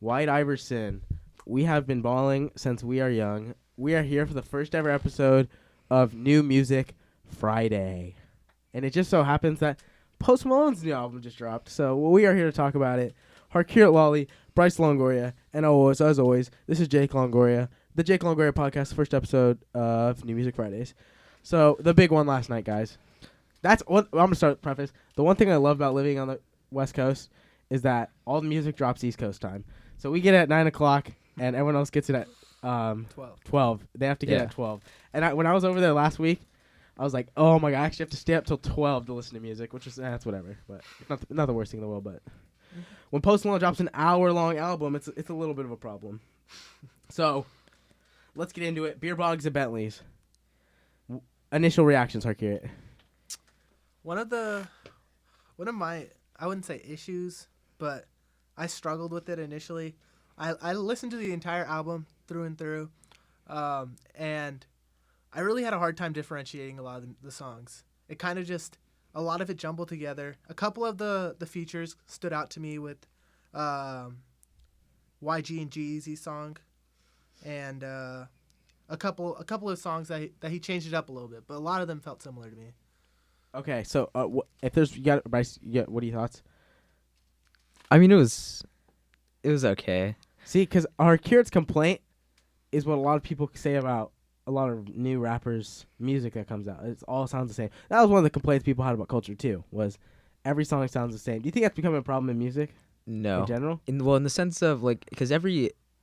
White Iverson. We have been balling since we are young. We are here for the first ever episode of New Music Friday. And it just so happens that Post Malone's new album just dropped. So we are here to talk about it. Harkirat Lawley, Bryce Longoria, and as always, this is Jake Longoria. The Jake Longoria podcast, first episode of New Music Fridays. So the big one last night, guys. That's what I'm going to start preface. The one thing I love about living on the West Coast is that all the music drops East Coast time. So we get it at 9 o'clock, and everyone else gets it at 12. They have to get it at 12. And when I was over there last week, I was like, oh, my God, I actually have to stay up till 12 to listen to music, which is, that's whatever. But not the worst thing in the world. But when Post Malone drops an hour-long album, it's a little bit of a problem. So let's get into it. Beer Bogs and Bentleys. Initial reactions, Harkirat. One of my, I wouldn't say issues, but I struggled with it initially. I listened to the entire album through and through, and I really had a hard time differentiating a lot of the songs. It kind of just, a lot of it jumbled together. A couple of the features stood out to me with YG and G-Eazy's song, and a couple of songs that he changed it up a little bit, but a lot of them felt similar to me. Okay, so if there's Bryce, what are your thoughts? I mean, it was okay. See, because Harkirat's complaint is what a lot of people say about a lot of new rappers' music that comes out. It all sounds the same. That was one of the complaints people had about Culture too. Was every song sounds the same. Do you think that's becoming a problem in music? No. In general? In the sense of like, because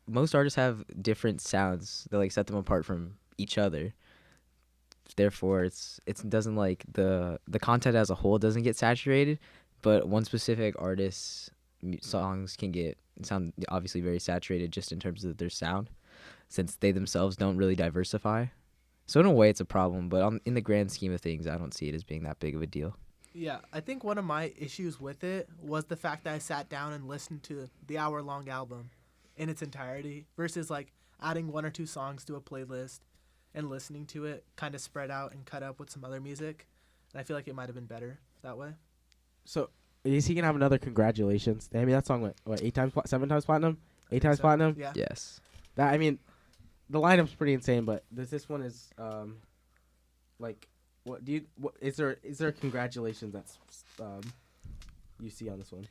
most artists have different sounds that like set them apart from each other. Therefore, it doesn't like the content as a whole doesn't get saturated, but one specific artist's songs can sound obviously very saturated just in terms of their sound, since they themselves don't really diversify. So in a way, it's a problem, but in the grand scheme of things, I don't see it as being that big of a deal. Yeah, I think one of my issues with it was the fact that I sat down and listened to the hour-long album in its entirety versus like adding one or two songs to a playlist and listening to it kind of spread out and cut up with some other music. And I feel like it might have been better that way. So is he going to have another Congratulations? I mean, that song went, 7 times platinum? 8 times platinum? Yeah. Yes. I mean, the lineup's pretty insane, but this one is, is there Congratulations that's, you see on this one?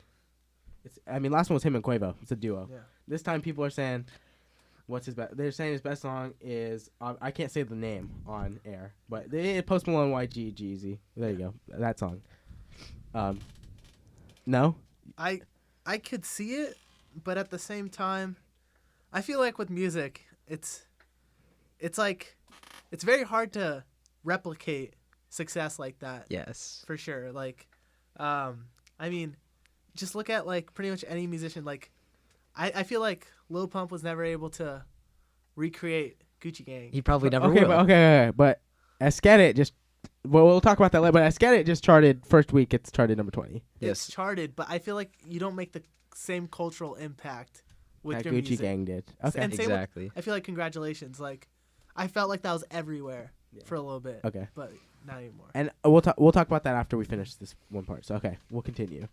Last one was him and Quavo. It's a duo. Yeah. This time people are saying, what's his best? They're saying his best song is I can't say the name on air, but they Post Malone, YG, G-Eazy. There you go, that song. No, I could see it, but at the same time, I feel like with music, it's like it's very hard to replicate success like that. Yes. For sure. Like, just look at like pretty much any musician. Like, I feel like Lil Pump was never able to recreate Gucci Gang. He probably never will. But Esket just. Well, we'll talk about that later. But Esket just charted first week. It's charted number 20. It's charted, but I feel like you don't make the same cultural impact with that your Gucci music. Gang did. Okay, And same exactly. I feel like Congratulations. Like, I felt like that was everywhere for a little bit. Okay, but not anymore. and we'll talk about that after we finish this one part. So okay, we'll continue.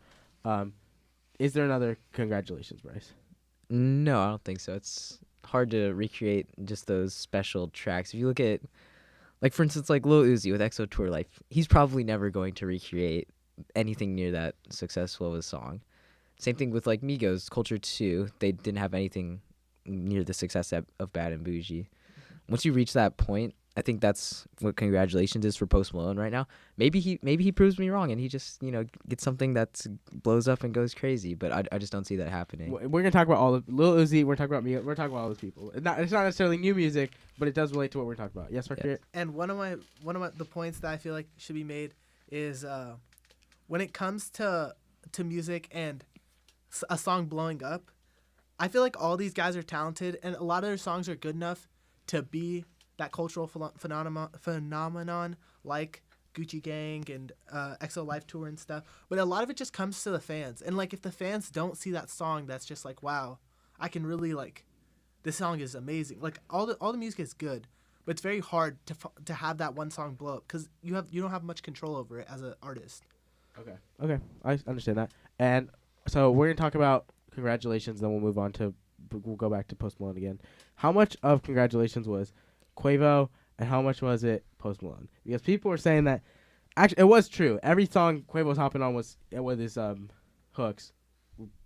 Is there another Congratulations, Bryce? No, I don't think so. It's hard to recreate just those special tracks. If you look at, like, for instance, like Lil Uzi with EXO Tour Life, he's probably never going to recreate anything near that successful of a song. Same thing with, like, Migos, Culture 2. They didn't have anything near the success of Bad and Bougie. Once you reach that point, I think that's what Congratulations is for Post Malone right now. Maybe he proves me wrong and he just, gets something that blows up and goes crazy. But I just don't see that happening. We're gonna talk about all of Lil Uzi. We're talking about me. We're talking about all those people. It's not necessarily new music, but it does relate to what we're talking about. Yes, Harkirat? Yes. And one of the points that I feel like should be made is when it comes to music and a song blowing up, I feel like all these guys are talented and a lot of their songs are good enough to be that cultural phenomenon like Gucci Gang and EXO Life Tour and stuff. But a lot of it just comes to the fans. And, like, if the fans don't see that song that's just like, wow, I can really, like, this song is amazing. Like, all the music is good, but it's very hard to have that one song blow up because you don't have much control over it as an artist. Okay, I understand that. And so we're gonna talk about Congratulations. Then we'll move on to we'll go back to Post Malone again. How much of Congratulations was Quavo, and how much was it Post Malone? Because people were saying that actually it was true. Every song Quavo was hopping on was with his hooks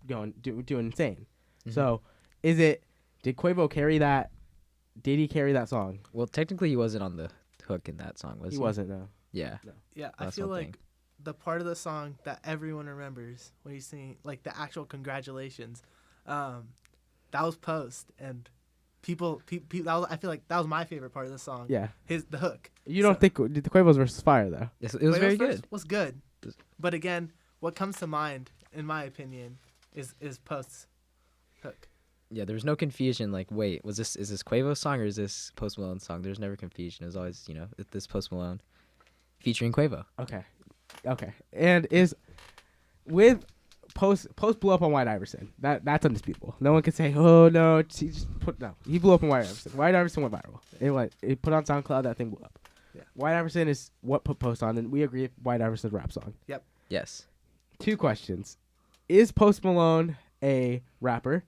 doing insane. Mhm. So did Quavo carry that? Did he carry that song? Well, technically, he wasn't on the hook in that song, was he? He wasn't. No. Yeah. Yeah, I That's feel something. like the part of the song that everyone remembers when he's singing, like the actual congratulations, that was Post, and people that was, I feel like that was my favorite part of the song. Yeah. The hook. You don't think the Quavo's versus Fire though? Yes, it was Quavo's very verse good. Was good, but again, what comes to mind, in my opinion, is Post's hook. Yeah, there was no confusion. Like, wait, is this Quavo's song or is this Post Malone's song? There's never confusion. It was always, this Post Malone featuring Quavo. Okay. And is with Post blew up on White Iverson. That's undisputable. No one can say, oh no, he blew up on White Iverson. White Iverson went viral. It put on SoundCloud, that thing blew up. Yeah. White Iverson is what put Post on, and we agree White Iverson's rap song. Yep. Yes. 2 questions. Is Post Malone a rapper?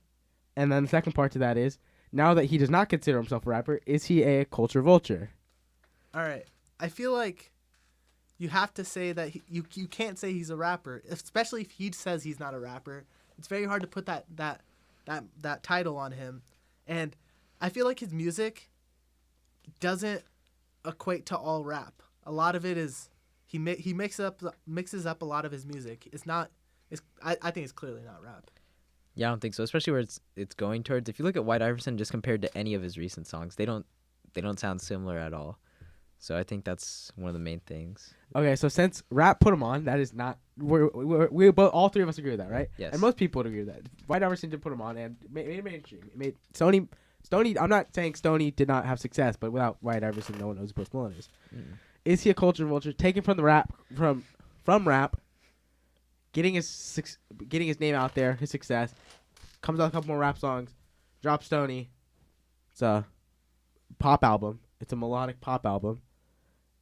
And then the second part to that is, now that he does not consider himself a rapper, is he a culture vulture? All right, I feel like you have to say that you can't say he's a rapper, especially if he says he's not a rapper. It's very hard to put that title on him, and I feel like his music doesn't equate to all rap. A lot of it is he mixes up a lot of his music. I think it's clearly not rap. Yeah, I don't think so. Especially where it's going towards. If you look at White Iverson, just compared to any of his recent songs, they don't sound similar at all. So I think that's one of the main things. Okay, so since rap put him on, that is not we both all three of us agree with that, right? Yes. And most people would agree with that. White Iverson did put him on and made it mainstream. It made Stoney. I'm not saying Stoney did not have success, but without White Iverson, no one knows who Post Malone is. Mm. Is he a culture vulture? Taken from the rap from rap, getting his name out there, his success, comes out a couple more rap songs, drops Stoney. It's a pop album. It's a melodic pop album.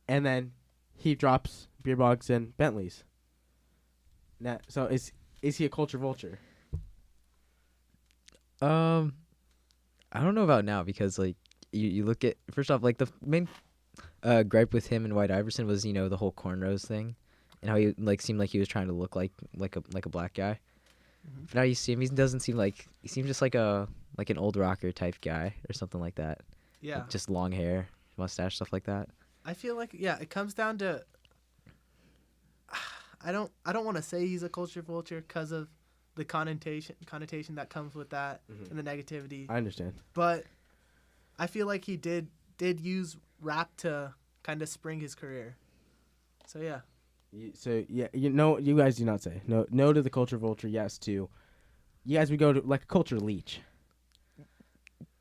And then he drops Beer Bogs and Bentleys. Now, so is he a culture vulture? I don't know about now because like you look at first off like the main gripe with him and White Iverson was the whole cornrows thing, and how he like seemed like he was trying to look like a black guy. Mm-hmm. But now you see him, he seems just like an old rocker type guy or something like that. Yeah. Like just long hair, mustache, stuff like that. I feel like it comes down to I don't want to say he's a culture vulture because of the connotation that comes with that and the negativity. I understand. But I feel like he did use rap to kind of spring his career. So yeah. You guys do not say no to the culture vulture. Yes to you guys. We go to like a culture leech.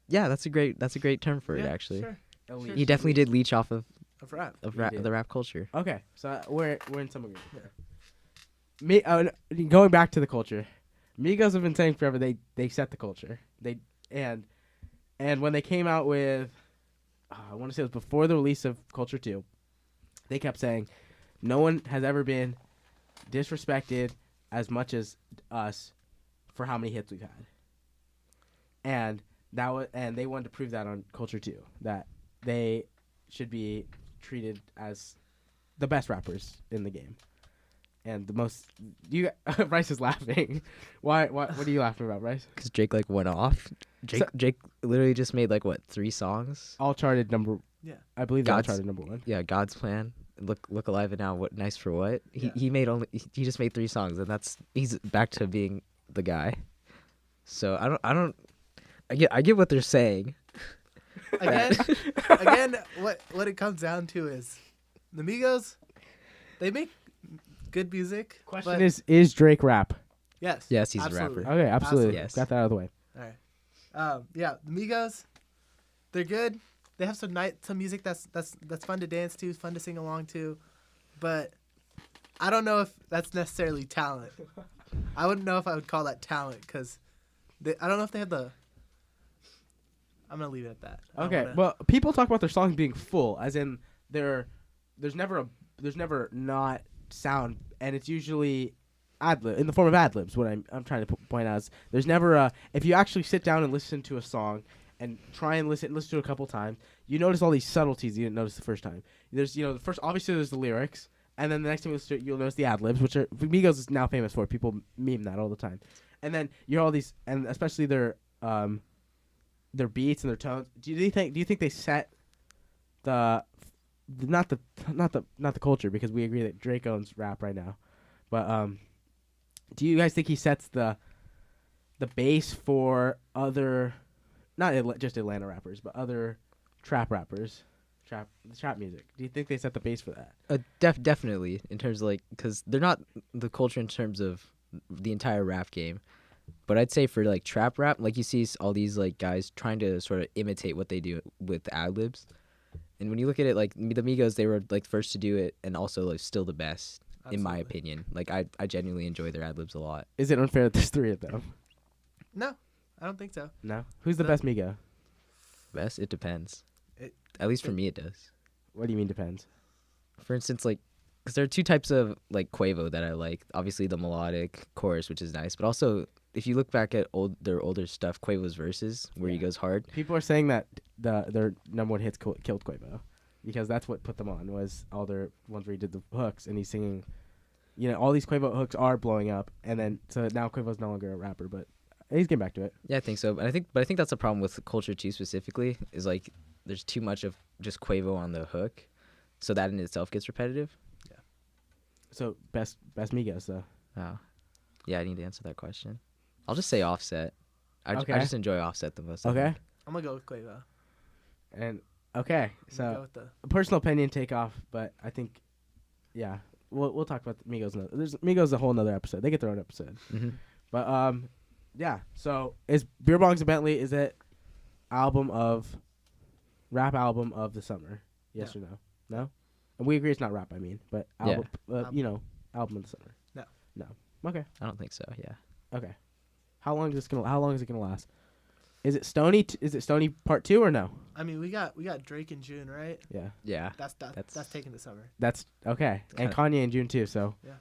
Yeah, that's a great term for it actually. Sure. He definitely did leech off of Rap. the rap culture. Okay, so we're in some agreement. Yeah. Going back to the culture, Migos have been saying forever they set the culture. And when they came out with, I want to say it was before the release of Culture 2, they kept saying, no one has ever been disrespected as much as us for how many hits we've had. And they wanted to prove that on Culture 2, that they should be treated as the best rappers in the game. And the most Bryce is laughing. Why what are you laughing about, Bryce? Because Drake like went off. Drake literally just made like 3 songs. All charted number. Yeah. I believe they all charted number 1. Yeah, God's Plan, Look Alive and Now, What Nice for What. He just made 3 songs, and he's back to being the guy. So I get what they're saying. Again, what it comes down to is the Migos, they make good music. Question is Drake rap? Yes. Yes, he's absolutely. a rapper. Okay, absolutely. Yes. Got that out of the way. All right. Yeah, the Migos, they're good. They have some music that's fun to dance to, fun to sing along to, but I don't know if that's necessarily talent. I wouldn't know if I would call that talent because I don't know if they have the. I'm gonna leave it at that. Okay. Well, people talk about their songs being full, as in there's never not sound, and it's usually in the form of ad libs. What I'm trying to point out is there's never a if you actually sit down and listen to a song and try and listen to it a couple times, you notice all these subtleties you didn't notice the first time. There's the first obviously there's the lyrics, and then the next time you listen to it, you'll notice the ad libs, which are Migos is now famous for. People meme that all the time, and then you hear all these, and especially their beats and their tones. Do you think they set the not the culture, because we agree that Drake owns rap right now, but do you guys think he sets the base for other, not just Atlanta rappers, but other trap rappers, trap music? Do you think they set the base for that? Definitely, in terms of because they're not the culture in terms of the entire rap game, but I'd say for trap rap, you see all these guys trying to sort of imitate what they do with ad libs, and when you look at it, the Migos, they were first to do it, and also still the best. Absolutely. In my opinion, I genuinely enjoy their ad libs a lot. Is it unfair that there's 3 of them? No, I don't think so. No, who's the best Migo? Best? It depends. At least for me, it does. What do you mean depends? For instance, because there are 2 types of Quavo that I like. Obviously, the melodic chorus, which is nice, but also if you look back at their older stuff, Quavo's verses, where he goes hard. People are saying that their number 1 hits killed Quavo, because that's what put them on, was all their ones where he did the hooks and he's singing. All these Quavo hooks are blowing up, and then so now Quavo's no longer a rapper, but he's getting back to it. Yeah, I think so. But I think that's a problem with culture too. Specifically, is there's too much of just Quavo on the hook, so that in itself gets repetitive. Yeah. So best Migos though. Oh, yeah. I need to answer that question. I'll just say Offset. I just enjoy Offset the most. Okay. I'm gonna go with Quavo. And okay, Go so with the personal opinion take off, but I think, yeah, we'll talk about the Migos. There's Migos a whole nother episode. They get their own episode. Mm-hmm. But yeah. So is Beer Bongs and Bentley, is it rap album of the summer? Yes or no? No. And we agree it's not rap. I mean, but album, album of the summer. No. No. Okay. I don't think so. Yeah. Okay. How long is it gonna last? Is it Stony? Is it Stony Part 2 or no? I mean, we got Drake in June, right? Yeah. Yeah. That's taking the summer. That's okay. And Kanye in June too. So. Yeah.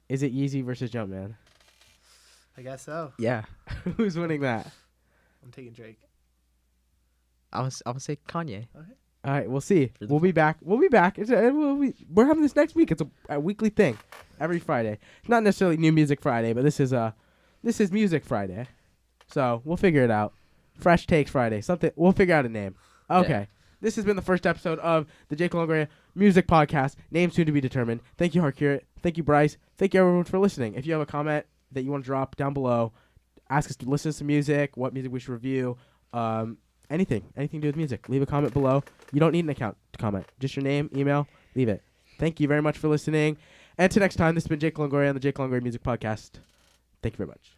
Is it Yeezy versus Jumpman? I guess so. Yeah. Who's winning that? I'm taking Drake. I'm gonna say Kanye. Okay. All right, we'll see. We'll be back. We're having this next week. It's a weekly thing, every Friday. Not necessarily New Music Friday, but this is Music Friday. So we'll figure it out. Fresh Takes Friday. Something. We'll figure out a name. Okay. Yeah. This has been the first episode of the Jake Longoria Music Podcast. Name soon to be determined. Thank you, Harcurate. Thank you, Bryce. Thank you, everyone, for listening. If you have a comment that you want to drop down below, ask us to listen to some music, what music we should review, anything to do with music, leave a comment below. You don't need an account to comment. Just your name, email, leave it. Thank you very much for listening. And until next time, this has been Jake Longoria on the Jake Longoria Music Podcast. Thank you very much.